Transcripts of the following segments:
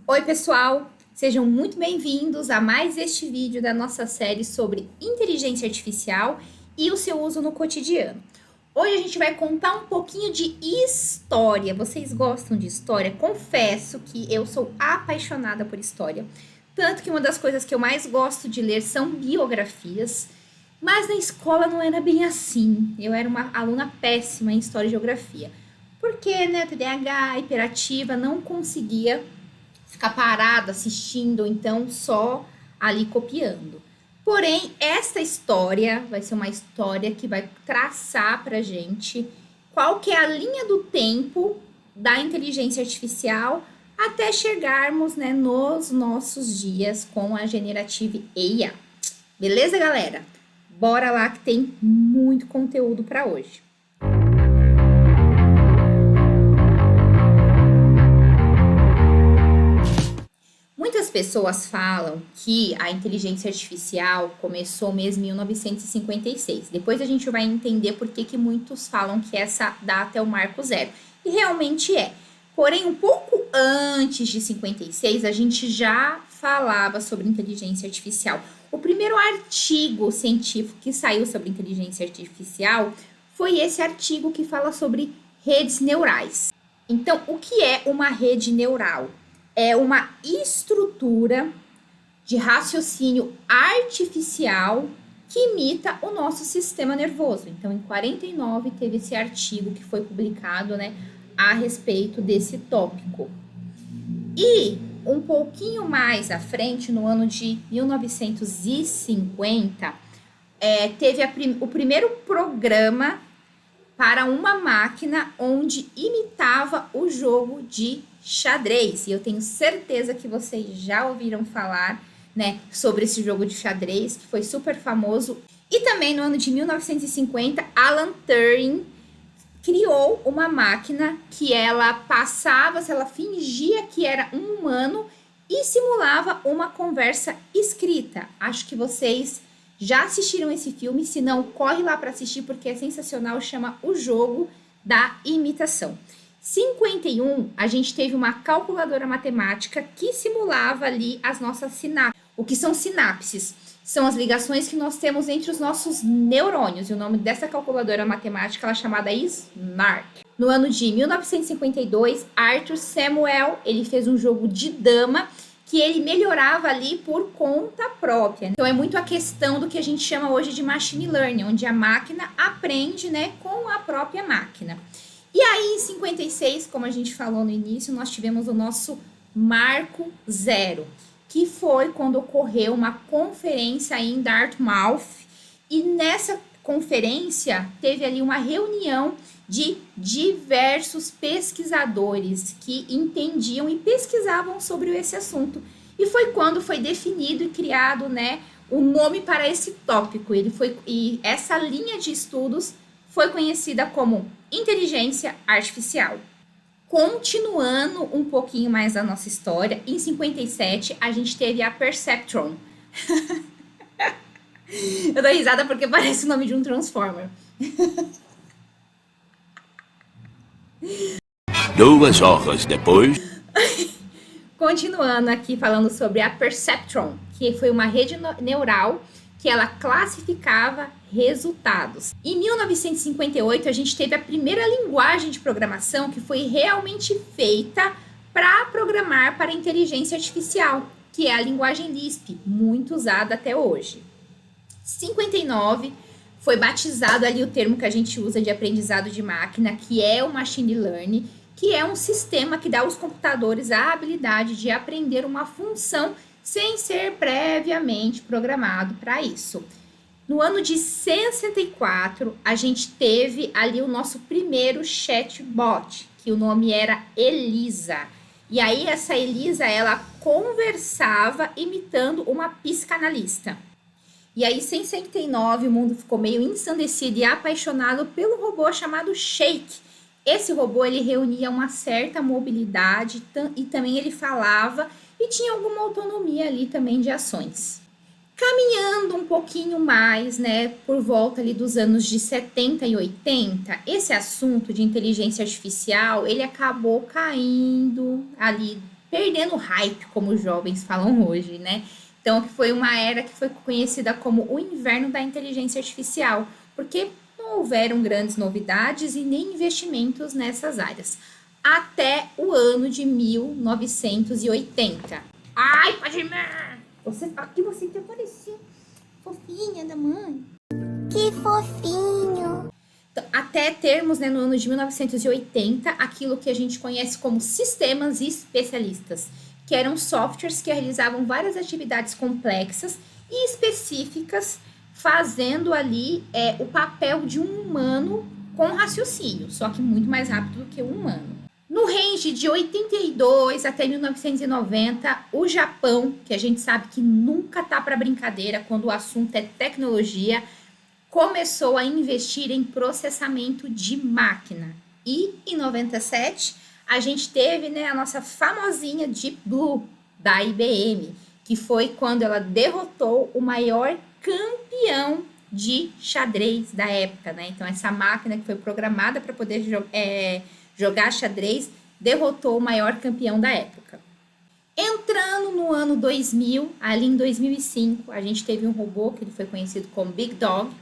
Oi, pessoal! Sejam muito bem-vindos a mais este vídeo da nossa série sobre inteligência artificial e o seu uso no cotidiano. Hoje a gente vai contar um pouquinho de história. Vocês gostam de história? Confesso que eu sou apaixonada por história. Tanto que uma das coisas que eu mais gosto de ler são biografias. Mas na escola não era bem assim. Eu era uma aluna péssima em história e geografia. Porque, né, TDAH, hiperativa, não conseguia ficar parada assistindo, ou então só ali copiando. Porém, esta história vai ser uma história que vai traçar pra gente qual que é a linha do tempo da inteligência artificial até chegarmos, né, nos nossos dias com a Generative AI. Beleza, galera? Bora lá que tem muito conteúdo para hoje. Muitas pessoas falam que a inteligência artificial começou mesmo em 1956. Depois a gente vai entender por que muitos falam que essa data é o marco zero. E realmente é. Porém, um pouco antes de 56, a gente já falava sobre inteligência artificial. O primeiro artigo científico que saiu sobre inteligência artificial foi esse artigo que fala sobre redes neurais. Então, o que é uma rede neural? É uma estrutura de raciocínio artificial que imita o nosso sistema nervoso. Então, em 49 teve esse artigo que foi publicado, né, a respeito desse tópico. E um pouquinho mais à frente, no ano de 1950, teve o primeiro programa para uma máquina onde imitava o jogo de xadrez. E eu tenho certeza que vocês já ouviram falar, né, sobre esse jogo de xadrez, que foi super famoso. E também no ano de 1950, Alan Turing criou uma máquina que ela ela fingia que era um humano e simulava uma conversa escrita. Acho que vocês já assistiram esse filme, se não, corre lá para assistir porque é sensacional, chama O Jogo da Imitação. 51, a gente teve uma calculadora matemática que simulava ali as nossas sinapses. O que são sinapses? São as ligações que nós temos entre os nossos neurônios. E o nome dessa calculadora matemática é chamada SMART. No ano de 1952, Arthur Samuel, ele fez um jogo de dama que ele melhorava ali por conta própria. Então, é muito a questão do que a gente chama hoje de machine learning, onde a máquina aprende, né, com a própria máquina. E aí, em 56, como a gente falou no início, nós tivemos o nosso marco zero, que foi quando ocorreu uma conferência em Dartmouth, e nessa conferência teve ali uma reunião de diversos pesquisadores que entendiam e pesquisavam sobre esse assunto. E foi quando foi definido e criado, né, o nome para esse tópico. E essa linha de estudos foi conhecida como inteligência artificial. Continuando um pouquinho mais a nossa história, em 57 a gente teve a Perceptron. Eu dou risada porque parece o nome de um Transformer. 2 horas depois. Continuando aqui falando sobre a Perceptron, que foi uma rede neural que ela classificava resultados. Em 1958, a gente teve a primeira linguagem de programação que foi realmente feita para programar para inteligência artificial, que é a linguagem Lisp, muito usada até hoje. 59 foi batizado ali o termo que a gente usa de aprendizado de máquina, que é o machine learning, que é um sistema que dá aos computadores a habilidade de aprender uma função sem ser previamente programado para isso. No ano de 64, a gente teve ali o nosso primeiro chatbot, que o nome era Elisa. E aí essa Elisa, ela conversava imitando uma psicanalista. E aí, em 69, o mundo ficou meio ensandecido e apaixonado pelo robô chamado Shake. Esse robô, ele reunia uma certa mobilidade e também ele falava e tinha alguma autonomia ali também de ações. Caminhando um pouquinho mais, né, por volta ali dos anos de 70 e 80, esse assunto de inteligência artificial, ele acabou caindo ali perdendo hype, como os jovens falam hoje, né? Então, foi uma era que foi conhecida como o inverno da inteligência artificial, porque não houveram grandes novidades e nem investimentos nessas áreas, até o ano de 1980. Ai, Padmé! Aqui você que apareceu, fofinha da mãe. Que fofinho! Então, até termos, né, no ano de 1980, aquilo que a gente conhece como sistemas especialistas, que eram softwares que realizavam várias atividades complexas e específicas, fazendo ali o papel de um humano com raciocínio, só que muito mais rápido do que o humano. No range de 82 até 1990, o Japão, que a gente sabe que nunca tá para brincadeira quando o assunto é tecnologia, começou a investir em processamento de máquina. E em 97, a gente teve, né, a nossa famosinha Deep Blue da IBM, que foi quando ela derrotou o maior campeão de xadrez da época, né? Então, essa máquina que foi programada para poder jogar xadrez derrotou o maior campeão da época. Entrando no ano 2000, ali em 2005, a gente teve um robô que ele foi conhecido como Big Dog,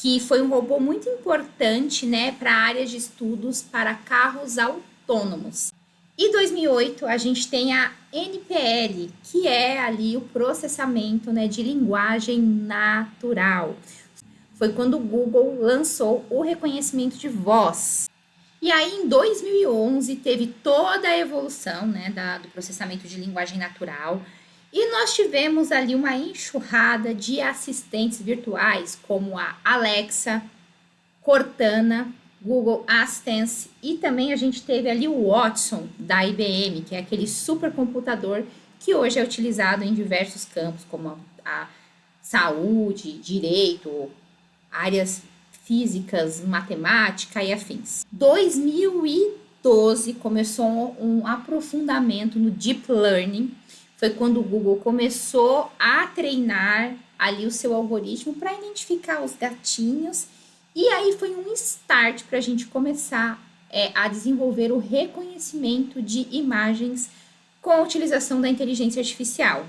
que foi um robô muito importante, né, para áreas de estudos para carros autônomos. Em 2008, a gente tem a NPL, que é ali o processamento, né, de linguagem natural. Foi quando o Google lançou o reconhecimento de voz. E aí, em 2011, teve toda a evolução, né, do processamento de linguagem natural. E nós tivemos ali uma enxurrada de assistentes virtuais, como a Alexa, Cortana, Google Assistant, e também a gente teve ali o Watson, da IBM, que é aquele supercomputador que hoje é utilizado em diversos campos, como a saúde, direito, áreas físicas, matemática e afins. 2012 começou um aprofundamento no Deep Learning. Foi quando o Google começou a treinar ali o seu algoritmo para identificar os gatinhos. E aí foi um start para a gente começar a desenvolver o reconhecimento de imagens com a utilização da inteligência artificial.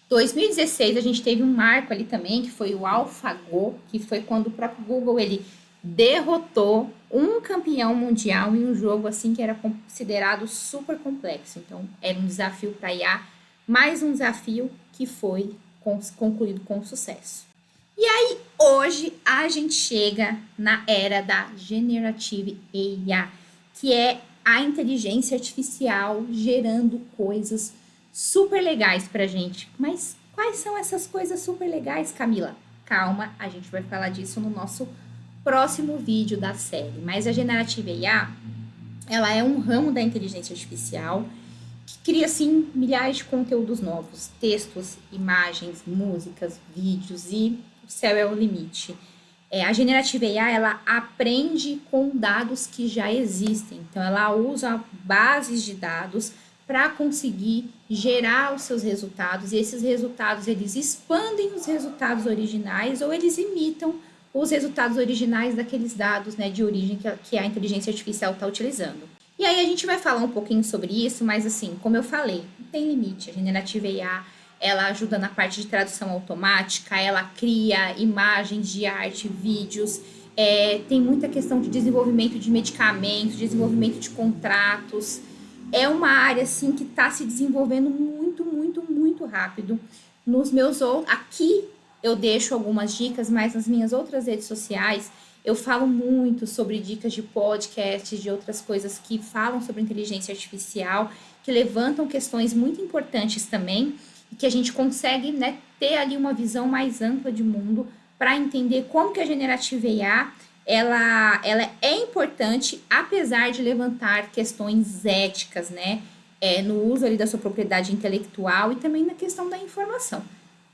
2016 a gente teve um marco ali também, que foi o AlphaGo, que foi quando o próprio Google ele derrotou um campeão mundial em um jogo assim que era considerado super complexo. Então, era um desafio para IA, mais um desafio que foi concluído com sucesso. E aí, hoje, a gente chega na era da Generative AI, que é a inteligência artificial gerando coisas super legais pra gente. Mas quais são essas coisas super legais, Camila? Calma, a gente vai falar disso no nosso próximo vídeo da série. Mas a Generative AI, ela é um ramo da inteligência artificial que cria, assim, milhares de conteúdos novos. Textos, imagens, músicas, vídeos e o céu é o limite. A Generative AI, ela aprende com dados que já existem. Então, ela usa bases de dados para conseguir gerar os seus resultados. E esses resultados, eles expandem os resultados originais ou eles imitam os resultados originais daqueles dados, né, de origem que a inteligência artificial está utilizando. E aí a gente vai falar um pouquinho sobre isso, mas assim, como eu falei, não tem limite. A Generative AI, ela ajuda na parte de tradução automática, ela cria imagens de arte, vídeos, tem muita questão de desenvolvimento de medicamentos, desenvolvimento de contratos. É uma área, assim, que está se desenvolvendo muito, muito, muito rápido. Aqui eu deixo algumas dicas, mas nas minhas outras redes sociais eu falo muito sobre dicas de podcasts, de outras coisas que falam sobre inteligência artificial, que levantam questões muito importantes também, e que a gente consegue, né, ter ali uma visão mais ampla de mundo para entender como que a Generative AI ela é importante, apesar de levantar questões éticas, né, no uso ali da sua propriedade intelectual e também na questão da informação.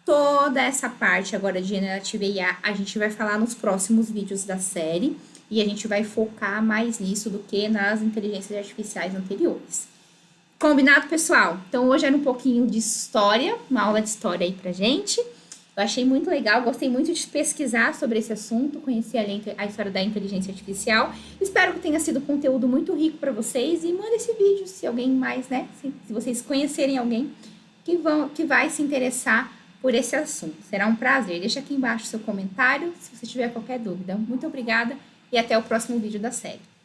Toda essa parte agora de Generative AI a gente vai falar nos próximos vídeos da série e a gente vai focar mais nisso do que nas inteligências artificiais anteriores. Combinado, pessoal? Então, hoje era um pouquinho de história, uma aula de história aí pra gente. Eu achei muito legal, gostei muito de pesquisar sobre esse assunto, conhecer a história da inteligência artificial. Espero que tenha sido conteúdo muito rico para vocês e manda esse vídeo se alguém mais, né? Se vocês conhecerem alguém que vai se interessar por esse assunto. Será um prazer. Deixa aqui embaixo seu comentário se você tiver qualquer dúvida. Muito obrigada e até o próximo vídeo da série.